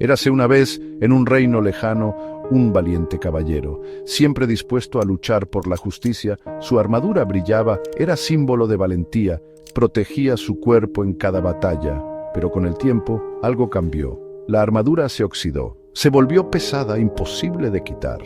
Érase una vez, en un reino lejano, un valiente caballero, siempre dispuesto a luchar por la justicia. Su armadura brillaba, era símbolo de valentía, protegía su cuerpo en cada batalla. Pero con el tiempo, algo cambió. La armadura se oxidó, se volvió pesada, imposible de quitar.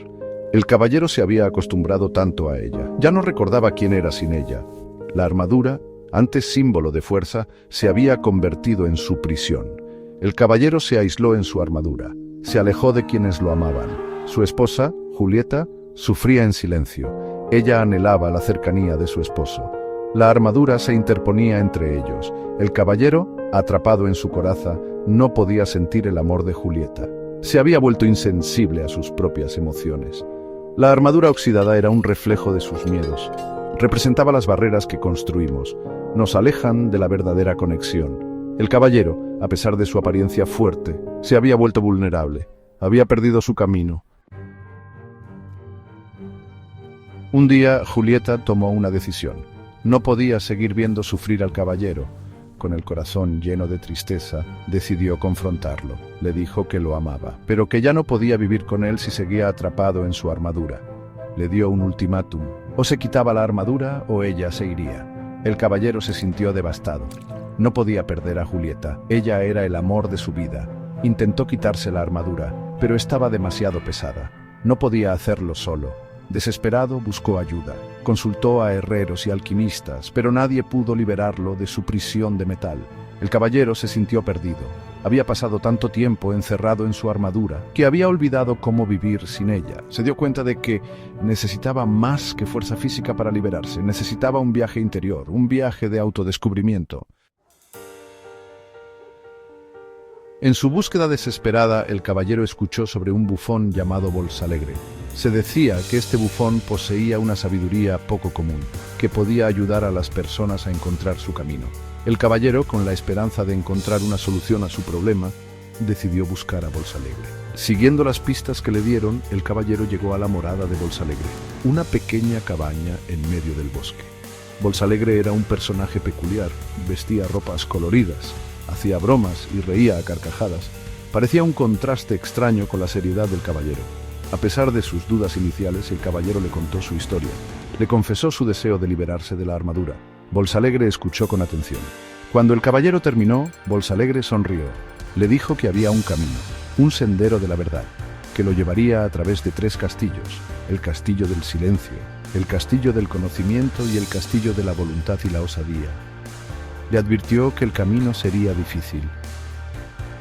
El caballero se había acostumbrado tanto a ella, ya no recordaba quién era sin ella. La armadura, antes símbolo de fuerza, se había convertido en su prisión. El caballero se aisló en su armadura, se alejó de quienes lo amaban. Su esposa, Julieta, sufría en silencio. Ella anhelaba la cercanía de su esposo. La armadura se interponía entre ellos. El caballero, atrapado en su coraza, no podía sentir el amor de Julieta. Se había vuelto insensible a sus propias emociones. La armadura oxidada era un reflejo de sus miedos. Representaba las barreras que construimos. Nos alejan de la verdadera conexión. El caballero, a pesar de su apariencia fuerte, se había vuelto vulnerable. Había perdido su camino. Un día, Julieta tomó una decisión. No podía seguir viendo sufrir al caballero. Con el corazón lleno de tristeza, decidió confrontarlo. Le dijo que lo amaba, pero que ya no podía vivir con él si seguía atrapado en su armadura. Le dio un ultimátum. O se quitaba la armadura o ella se iría. El caballero se sintió devastado. No podía perder a Julieta. Ella era el amor de su vida. Intentó quitarse la armadura, pero estaba demasiado pesada. No podía hacerlo solo. Desesperado, buscó ayuda. Consultó a herreros y alquimistas, pero nadie pudo liberarlo de su prisión de metal. El caballero se sintió perdido. Había pasado tanto tiempo encerrado en su armadura que había olvidado cómo vivir sin ella. Se dio cuenta de que necesitaba más que fuerza física para liberarse. Necesitaba un viaje interior, un viaje de autodescubrimiento. En su búsqueda desesperada, el caballero escuchó sobre un bufón llamado Bolsalegre. Se decía que este bufón poseía una sabiduría poco común, que podía ayudar a las personas a encontrar su camino. El caballero, con la esperanza de encontrar una solución a su problema, decidió buscar a Bolsalegre. Siguiendo las pistas que le dieron, el caballero llegó a la morada de Bolsalegre, una pequeña cabaña en medio del bosque. Bolsalegre era un personaje peculiar, vestía ropas coloridas, hacía bromas y reía a carcajadas. Parecía un contraste extraño con la seriedad del caballero. A pesar de sus dudas iniciales, el caballero le contó su historia. Le confesó su deseo de liberarse de la armadura. Bolsalegre escuchó con atención. Cuando el caballero terminó, Bolsalegre sonrió. Le dijo que había un camino, un sendero de la verdad, que lo llevaría a través de 3 castillos: el castillo del silencio, el castillo del conocimiento y el castillo de la voluntad y la osadía. Le advirtió que el camino sería difícil,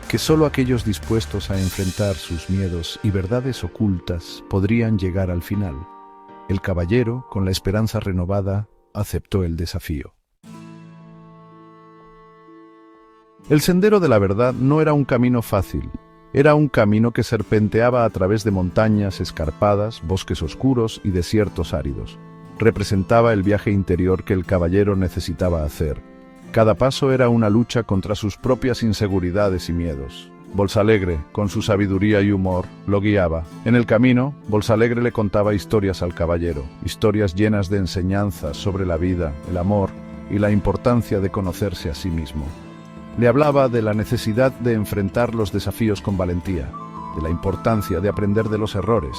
que solo aquellos dispuestos a enfrentar sus miedos y verdades ocultas podrían llegar al final. El caballero, con la esperanza renovada, aceptó el desafío. El sendero de la verdad no era un camino fácil. Era un camino que serpenteaba a través de montañas escarpadas, bosques oscuros y desiertos áridos. Representaba el viaje interior que el caballero necesitaba hacer. Cada paso era una lucha contra sus propias inseguridades y miedos. Bolsalegre, con su sabiduría y humor, lo guiaba. En el camino, Bolsalegre le contaba historias al caballero, historias llenas de enseñanzas sobre la vida, el amor y la importancia de conocerse a sí mismo. Le hablaba de la necesidad de enfrentar los desafíos con valentía, de la importancia de aprender de los errores.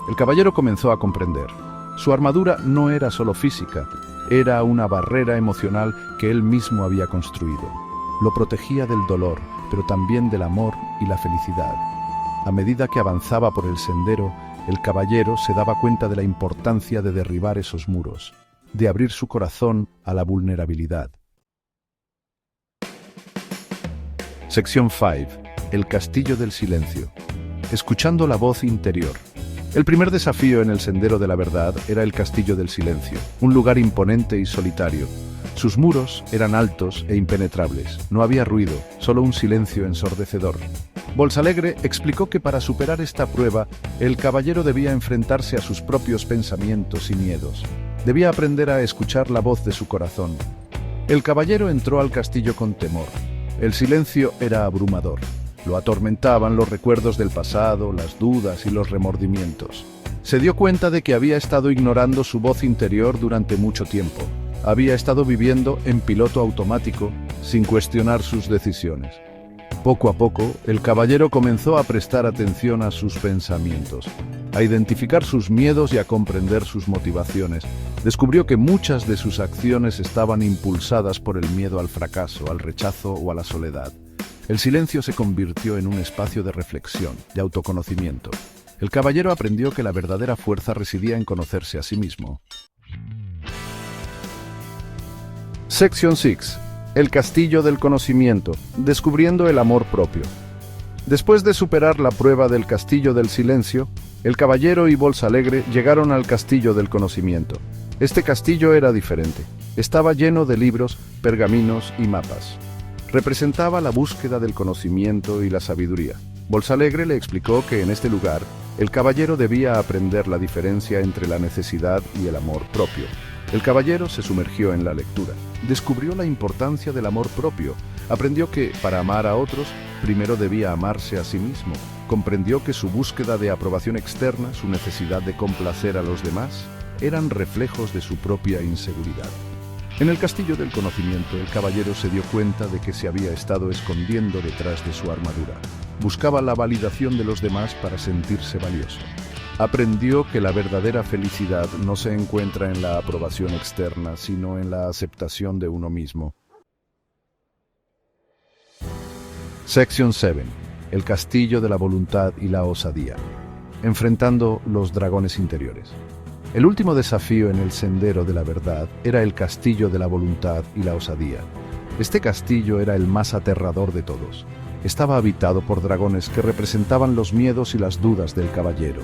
El caballero comenzó a comprender. Su armadura no era solo física, era una barrera emocional que él mismo había construido. Lo protegía del dolor, pero también del amor y la felicidad. A medida que avanzaba por el sendero, el caballero se daba cuenta de la importancia de derribar esos muros, de abrir su corazón a la vulnerabilidad. Sección 5. El castillo del silencio. Escuchando la voz interior. El primer desafío en el sendero de la verdad era el castillo del silencio, un lugar imponente y solitario. Sus muros eran altos e impenetrables, no había ruido, solo un silencio ensordecedor. Bolsalegre explicó que para superar esta prueba, el caballero debía enfrentarse a sus propios pensamientos y miedos. Debía aprender a escuchar la voz de su corazón. El caballero entró al castillo con temor. El silencio era abrumador. Lo atormentaban los recuerdos del pasado, las dudas y los remordimientos. Se dio cuenta de que había estado ignorando su voz interior durante mucho tiempo. Había estado viviendo en piloto automático, sin cuestionar sus decisiones. Poco a poco, el caballero comenzó a prestar atención a sus pensamientos, a identificar sus miedos y a comprender sus motivaciones. Descubrió que muchas de sus acciones estaban impulsadas por el miedo al fracaso, al rechazo o a la soledad. El silencio se convirtió en un espacio de reflexión, de autoconocimiento. El caballero aprendió que la verdadera fuerza residía en conocerse a sí mismo. Sección 6. El castillo del conocimiento, descubriendo el amor propio. Después de superar la prueba del castillo del silencio, el caballero y Bolsalegre llegaron al castillo del conocimiento. Este castillo era diferente. Estaba lleno de libros, pergaminos y mapas. Representaba la búsqueda del conocimiento y la sabiduría. Bolsalegre le explicó que en este lugar, el caballero debía aprender la diferencia entre la necesidad y el amor propio. El caballero se sumergió en la lectura. Descubrió la importancia del amor propio. Aprendió que, para amar a otros, primero debía amarse a sí mismo. Comprendió que su búsqueda de aprobación externa, su necesidad de complacer a los demás, eran reflejos de su propia inseguridad. En el castillo del conocimiento, el caballero se dio cuenta de que se había estado escondiendo detrás de su armadura. Buscaba la validación de los demás para sentirse valioso. Aprendió que la verdadera felicidad no se encuentra en la aprobación externa, sino en la aceptación de uno mismo. Sección 7. El castillo de la voluntad y la osadía. Enfrentando los dragones interiores. El último desafío en el sendero de la verdad era el castillo de la voluntad y la osadía. Este castillo era el más aterrador de todos. Estaba habitado por dragones que representaban los miedos y las dudas del caballero.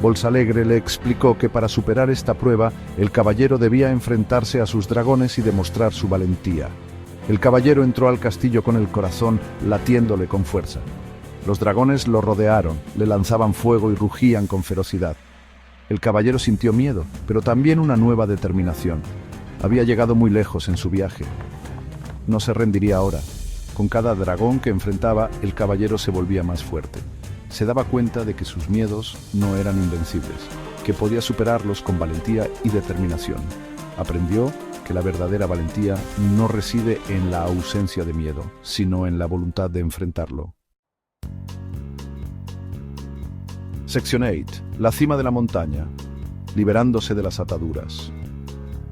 Bolsalegre le explicó que para superar esta prueba, el caballero debía enfrentarse a sus dragones y demostrar su valentía. El caballero entró al castillo con el corazón latiéndole con fuerza. Los dragones lo rodearon, le lanzaban fuego y rugían con ferocidad. El caballero sintió miedo, pero también una nueva determinación. Había llegado muy lejos en su viaje. No se rendiría ahora. Con cada dragón que enfrentaba, el caballero se volvía más fuerte. Se daba cuenta de que sus miedos no eran invencibles, que podía superarlos con valentía y determinación. Aprendió que la verdadera valentía no reside en la ausencia de miedo, sino en la voluntad de enfrentarlo. Sección 8. La cima de la montaña, liberándose de las ataduras.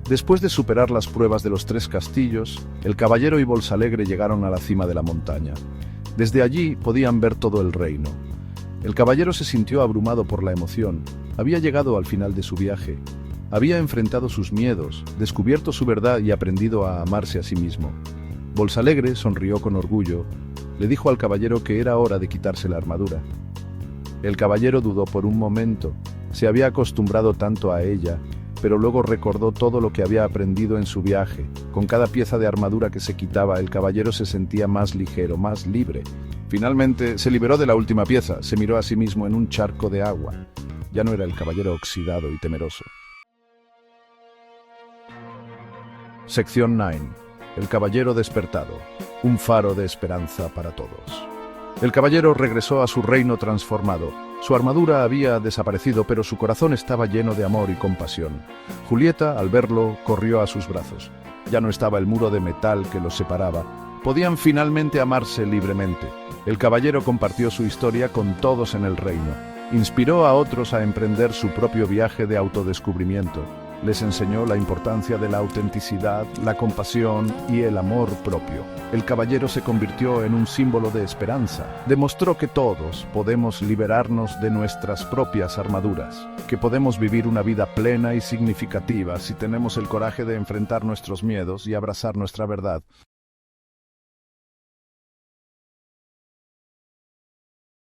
Después de superar las pruebas de los 3 castillos, el caballero y Bolsalegre llegaron a la cima de la montaña. Desde allí podían ver todo el reino. El caballero se sintió abrumado por la emoción. Había llegado al final de su viaje. Había enfrentado sus miedos, descubierto su verdad y aprendido a amarse a sí mismo. Bolsalegre sonrió con orgullo. Le dijo al caballero que era hora de quitarse la armadura. El caballero dudó por un momento. Se había acostumbrado tanto a ella, pero luego recordó todo lo que había aprendido en su viaje. Con cada pieza de armadura que se quitaba, el caballero se sentía más ligero, más libre. Finalmente, se liberó de la última pieza, se miró a sí mismo en un charco de agua. Ya no era el caballero oxidado y temeroso. Sección 9. El caballero despertado. Un faro de esperanza para todos. El caballero regresó a su reino transformado. Su armadura había desaparecido, pero su corazón estaba lleno de amor y compasión. Julieta, al verlo, corrió a sus brazos. Ya no estaba el muro de metal que los separaba. Podían finalmente amarse libremente. El caballero compartió su historia con todos en el reino. Inspiró a otros a emprender su propio viaje de autodescubrimiento. Les enseñó la importancia de la autenticidad, la compasión y el amor propio. El caballero se convirtió en un símbolo de esperanza. Demostró que todos podemos liberarnos de nuestras propias armaduras, que podemos vivir una vida plena y significativa si tenemos el coraje de enfrentar nuestros miedos y abrazar nuestra verdad.